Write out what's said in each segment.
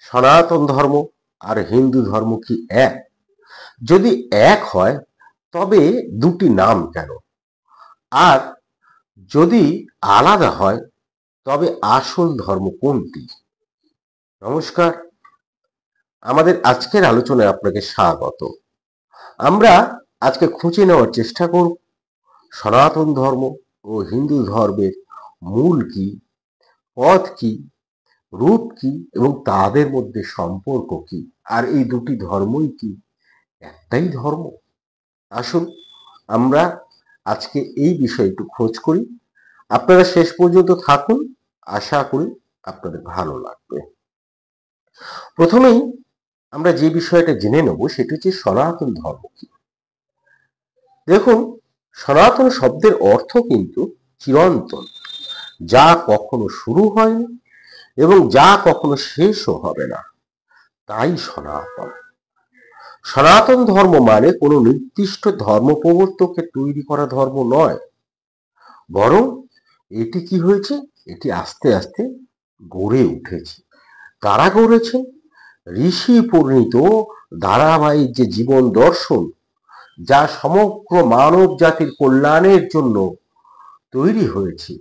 সনাতন ধর্ম আর হিন্দু ধর্ম কি এক? যদি এক হয় তবে দুটি নাম কেন? আর যদি আলাদা হয় তবে আসল ধর্ম কোনটি? নমস্কার, আমাদের আজকের আলোচনায় আপনাকে স্বাগত। আমরা আজকে খুঁজে নেওয়ার চেষ্টা করব সনাতন ধর্ম ও হিন্দু ধর্মের মূল কি, পথ কি, রূপ কি এবং তাদের মধ্যে সম্পর্ক কি, আর এই দুটি ধর্মই কি একটাই ধর্ম? আসুন আমরা আজকে এই বিষয়ে একটু খোঁজ করি। আপনারা শেষ পর্যন্ত থাকুন, আশা করি আপনাদের ভালো লাগবে। প্রথমেই আমরা যে বিষয়টা জেনে নেব সেটা হচ্ছে সনাতন ধর্ম কি। দেখুন, সনাতন শব্দের অর্থ কিন্তু চিরন্তন, যা কখনো শুরু হয়নি এবং যা কখনো শেষও হবে না, তাই সনাতন। সনাতন ধর্ম মানে কোনো নির্দিষ্ট ধর্ম প্রবর্তকের তৈরি করা ধর্ম নয়, বরং এটি কি হয়েছে, এটি আস্তে আস্তে গড়ে উঠেছে। কারা গড়েছে? ঋষি পরিণীত ধারাবাহিক যে জীবন দর্শন, যা সমগ্র মানব জাতির কল্যাণের জন্য তৈরি হয়েছে,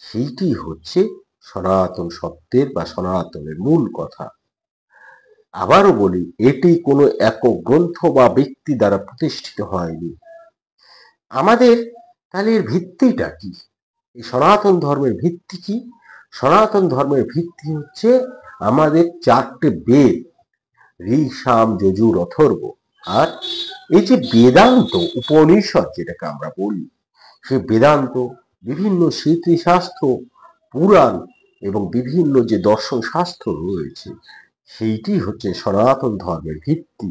সেইটি হচ্ছে সনাতন শব্দের বা সনাতনের মূল কথা। আবারও বলি, এটি কোনো একক গ্রন্থ বা ব্যক্তি দ্বারা প্রতিষ্ঠিত হয়নি। আমাদের তাহলে এর ভিত্তিটা কি? এই সনাতন ধর্মের ভিত্তি কি? সনাতন ধর্মের ভিত্তি হচ্ছে আমাদের চারটে বেদ, ঋক, সাম, যজুর, অথর্ব। আর এই যে বেদান্ত উপনিষদ যেটাকে আমরা বলি, সেই বেদান্ত, বিভিন্ন স্মৃতিশাস্ত্র, পুরাণ এবং বিভিন্ন যে দর্শন শাস্ত্র রয়েছে, সেইটি হচ্ছে সনাতন ধর্মের ভিত্তি।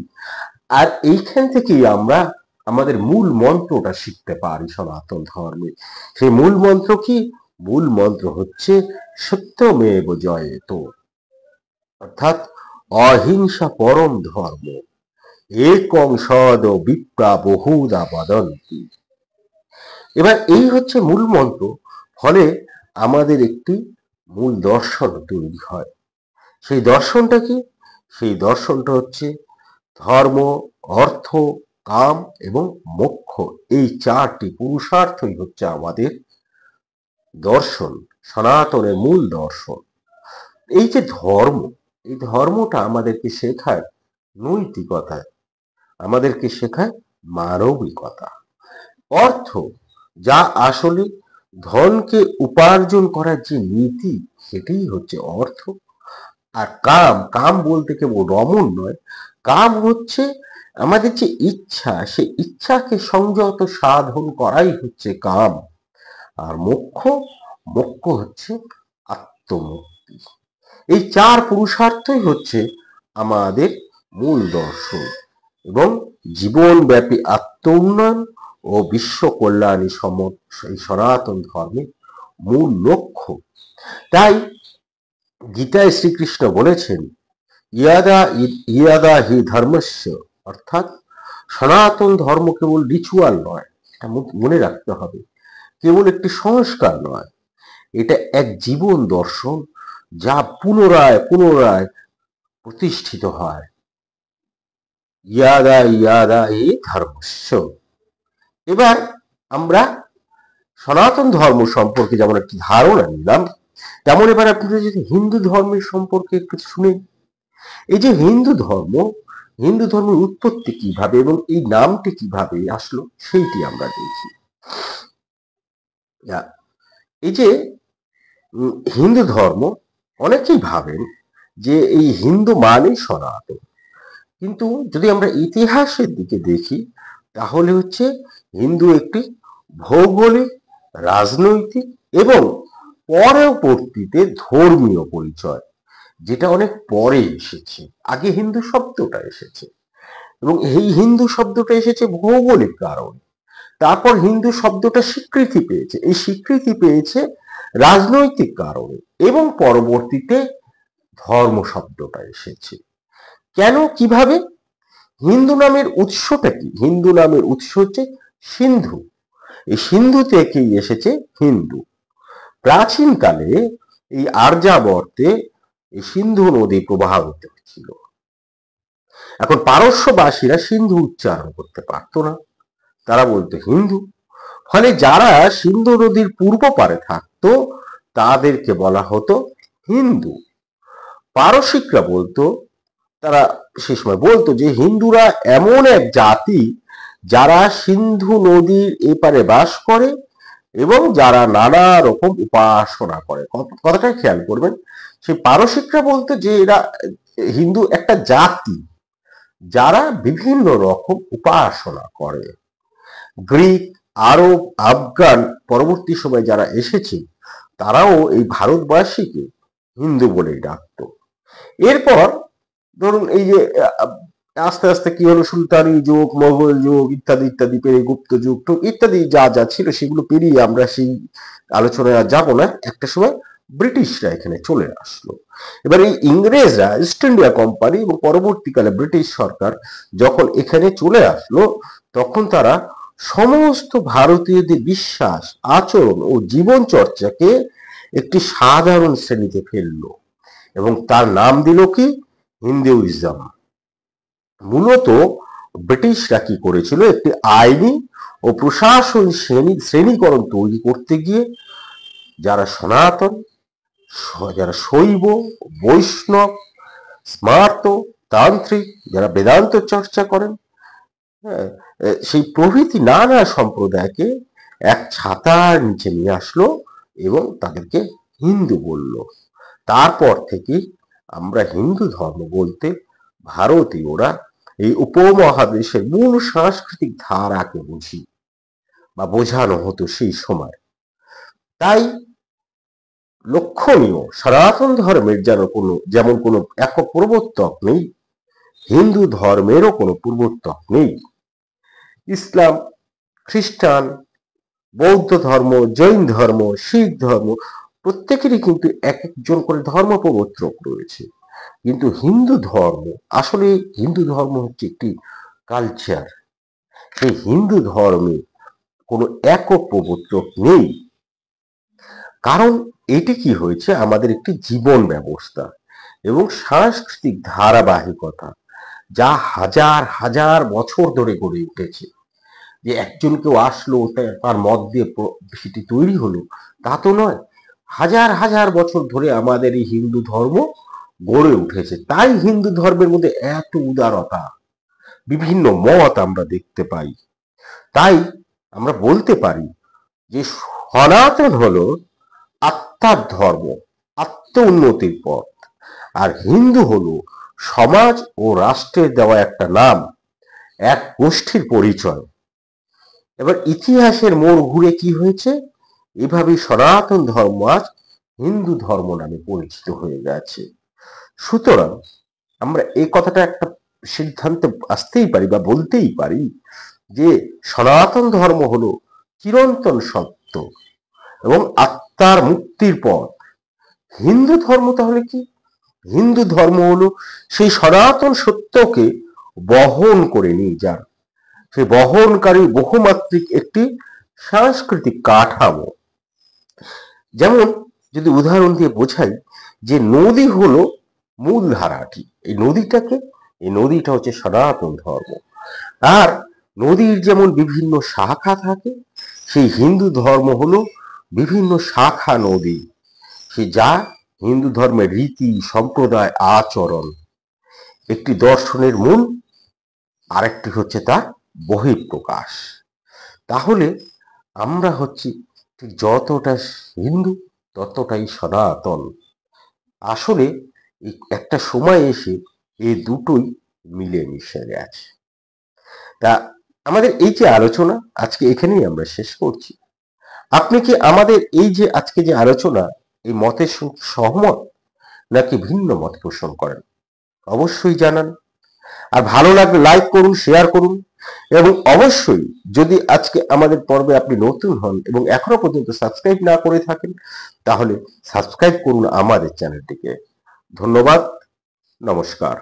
আর এইখান থেকেই আমরা আমাদের মূল মন্ত্রটা শিখতে পারি সনাতন ধর্মে। সেই মূল মন্ত্র কি? মূল মন্ত্র হচ্ছে সত্যমেব জয়তো, অর্থাৎ অহিংসা পরম ধর্ম, একং সদ বিপ্রা বহুদা বদন্তি। এবার এই হচ্ছে মূল মন্ত্র, ফলে আমাদের একটি মূল দর্শন তৈরি হয়। সেই দর্শনটা কি? সেই দর্শনটা হচ্ছে ধর্ম, অর্থ, কাম এবং মোক্ষ, এই চারটি পুরুষার্থই হচ্ছে আমাদের দর্শন, সনাতনের মূল দর্শন। এই যে ধর্ম, এই ধর্মটা আমাদেরকে শেখায় নৈতিকতা, আমাদেরকে শেখায় মানবিকতা। অর্থ, যা আসলে ধনকে উপার্জন করার যে নীতি, সেটাই হচ্ছে অর্থ। আর কাম, কাম বলতে কেবল রমণ নয়, কাম হচ্ছে আমাদের যে ইচ্ছা, সে ইচ্ছাকে সংযত সাধন করাই হচ্ছে কাম। আর মোক্ষ, মোক্ষ হচ্ছে আত্মমুক্তি। এই চার পুরুষার্থই হচ্ছে আমাদের মূল দর্শন এবং জীবনব্যাপী আত্ম উন্নয়ন ও বিশ্ব কল্যাণী এই সনাতন ধর্মের মূল লক্ষ্য। তাই গীতায় শ্রীকৃষ্ণ বলেছেন, ইয়াদা ইয়াদা হি ধর্মস্য, অর্থাৎ সনাতন ধর্ম কেবল রিচুয়াল নয়, এটা মনে রাখতে হবে, কেবল একটি সংস্কার নয়, এটা এক জীবন দর্শন যা পুনরায় পুনরায় প্রতিষ্ঠিত হয়। ইয়াদা ইয়াদা হি ধর্মস্য। এবার আমরা সনাতন ধর্ম সম্পর্কে যেমন একটি ধারণা নিলাম, তেমন এবার আপনারা যদি হিন্দু ধর্মের সম্পর্কে একটু শুনেন। এই যে হিন্দু ধর্ম, হিন্দু ধর্মের উৎপত্তি কিভাবে এবং এই নামটি কিভাবে আসলো, সেইটি আমরা দেখি। এই যে হিন্দু ধর্ম, অনেকেই ভাবেন যে এই হিন্দু মানেই সনাতন, কিন্তু যদি আমরা ইতিহাসের দিকে দেখি, তাহলে হচ্ছে হিন্দু একটি ভৌগোলিক, রাজনৈতিক এবং পরবর্তীতে ধর্মীয় পরিচয়, যেটা অনেক পরে এসেছে। আগে হিন্দু শব্দটা এসেছে এবং এই হিন্দু শব্দটা এসেছে ভৌগোলিক কারণে। তারপর হিন্দু শব্দটা স্বীকৃতি পেয়েছে, এই স্বীকৃতি পেয়েছে রাজনৈতিক কারণে, এবং পরবর্তীতে ধর্ম শব্দটা এসেছে। কেন, কিভাবে? হিন্দু নামের উৎসটা কি? হিন্দু নামের উৎস হচ্ছে সিন্ধু, এই সিন্ধু থেকেই এসেছে হিন্দু। প্রাচীনকালে এই আর্যাবর্তে এই সিন্ধু নদী প্রবাহিত ছিল। এখন পারস্যবাসীরা সিন্ধু উচ্চারণ করতে পারতো না, তারা বলতো হিন্দু। ফলে যারা সিন্ধু নদীর পূর্ব পারে থাকতো তাদেরকে বলা হতো হিন্দু। পারসিকরা বলতো, তারা সে সময় বলতো যে হিন্দুরা এমন এক জাতি যারা সিন্ধু নদীর এপারে বাস করে এবং যারা নানা রকম উপাসনা করে। কথাটা খেয়াল করবেন, সেই পারসিকরা বলতো যে এরা হিন্দু একটা জাতি যারা বিভিন্ন রকম উপাসনা করে। গ্রিক, আরব, আফগান পরবর্তী সময় যারা এসেছে তারাও এই ভারতবাসীকে হিন্দু বলেই ডাকতো। এরপর ধরুন এই যে আস্তে আস্তে কি হলো, সুলতানি যুগ, মোগল যুগ ইত্যাদি ইত্যাদি পেরিয়ে গুপ্ত যুগ ইত্যাদি যা যা ছিল সেগুলো পেরিয়ে আমরা সেই আলোচনায় আর যাবো না। একটা সময় ব্রিটিশরা এখানে চলে আসলো। এবার এই ইংরেজরা, ইস্ট ইন্ডিয়া কোম্পানি এবং পরবর্তীকালে ব্রিটিশ সরকার যখন এখানে চলে আসলো, তখন তারা সমস্ত ভারতীয়দের বিশ্বাস, আচরণ ও জীবন চর্চাকে একটি সাধারণ শ্রেণীতে ফেললো এবং তার নাম দিল কি, হিন্দুইজম। মূলত ব্রিটিশরা কি করেছিল, একটি আইনি ও প্রশাসন শ্রেণীকরণ তৈরি করতে গিয়ে যারা সনাতন, যারা শৈব, বৈষ্ণব, স্মার্ত, তান্ত্রিক, যারা বেদান্ত চর্চা করেন, হ্যাঁ, সেই প্রভৃতি নানা সম্প্রদায়কে এক ছাতার নিচে নিয়ে আসলো এবং তাদেরকে হিন্দু বলল। তারপর থেকে আমরা হিন্দু ধর্ম বলতে ভারতীয়রা এই উপমহাদেশের মূল সাংস্কৃতিক ধারাকে বুঝি বা বোঝানো হতো সেই সময়। তাই লক্ষণীয়, সনাতন ধর্মের যেমন কোনো একক প্রবর্তক নেই, হিন্দু ধর্মেরও কোনো প্রবর্তক নেই। ইসলাম, খ্রিস্টান, বৌদ্ধ ধর্ম, জৈন ধর্ম, শিখ ধর্ম প্রত্যেকেরই কিন্তু এক একজন করে ধর্ম প্রবর্তক রয়েছে। কিন্তু হিন্দু ধর্ম, আসলে হিন্দু ধর্ম হচ্ছে একটি কালচার। সেই হিন্দু ধর্মে কোনো একক প্রবর্তক নেই, কারণ এটি কি হয়েছে, আমাদের একটি জীবন ব্যবস্থা এবং সাংস্কৃতিক ধারাবাহিকতা যা হাজার হাজার বছর ধরে গড়ে উঠেছে। যে একজন কেউ আসলো তার মত দিয়ে সেটি তৈরি হলো তা তো নয়, হাজার হাজার বছর ধরে আমাদের এই হিন্দু ধর্ম গড়ে উঠেছে। তাই হিন্দু ধর্মের মধ্যে এত উদারতা, বিভিন্ন মত আমরা দেখতে পাই। তাই আমরা বলতে পারি যে সনাতন হলো আত্মার ধর্ম, আত্ম উন্নতির পথ, আর হিন্দু হলো সমাজ ও রাষ্ট্রের দেওয়া একটা নাম, এক গোষ্ঠীর পরিচয়। এবার ইতিহাসের মোড় ঘুরে কি হয়েছে, এভাবে সনাতন ধর্ম আজ হিন্দু ধর্ম নামে পরিচিত হয়ে গেছে। সুতরাং আমরা এই কথাটা একটা সিদ্ধান্তে আসতেই পারি বা বলতেই পারি যে সনাতন ধর্ম হলো চিরন্তন সত্য এবং আত্মার মুক্তির পথ। হিন্দু ধর্ম তাহলে কি, হিন্দু ধর্ম হলো সেই সনাতন সত্যকে বহন করে নিয়ে যান, সেই বহনকারী বহুমাত্রিক একটি সাংস্কৃতিক কাঠামো। যেমন যদি উদাহরণ দিয়ে বোঝাই যে নদী হলো মূল ধারাটি, এই নদীটা হচ্ছে সনাতন ধর্ম। আর নদীর যেমন বিভিন্ন শাখা থাকে, সেই হিন্দু ধর্ম হলো বিভিন্ন শাখা নদী, সে যা হিন্দু ধর্মের রীতি, সম্প্রদায়, আচরণ, একটি দর্শনের মূল, আরেকটি হচ্ছে তার বহিঃপ্রকাশ। তাহলে আমরা হচ্ছি ঠিক যতটা হিন্দু ততটাই সনাতন। আসলে একটা সময় এসে এই দুটোই মিলেমিশে গেছে। তা আমাদের এই যে আলোচনা আজকে এখানেই আমরা শেষ করছি। আপনি কি আমাদের এই যে আজকে যে আলোচনা, এই মতের সঙ্গে সহমত নাকি ভিন্ন মত পোষণ করেন? অবশ্যই জানান। আর ভালো লাগলে লাইক করুন, শেয়ার করুন, এবং অবশ্যই যদি আজকে আমাদের পর্বে আপনি নতুন হন এবং এখনো পর্যন্ত সাবস্ক্রাইব না করে থাকেন তাহলে সাবস্ক্রাইব করুন আমাদের চ্যানেলটিকে। ধন্যবাদ, নমস্কার।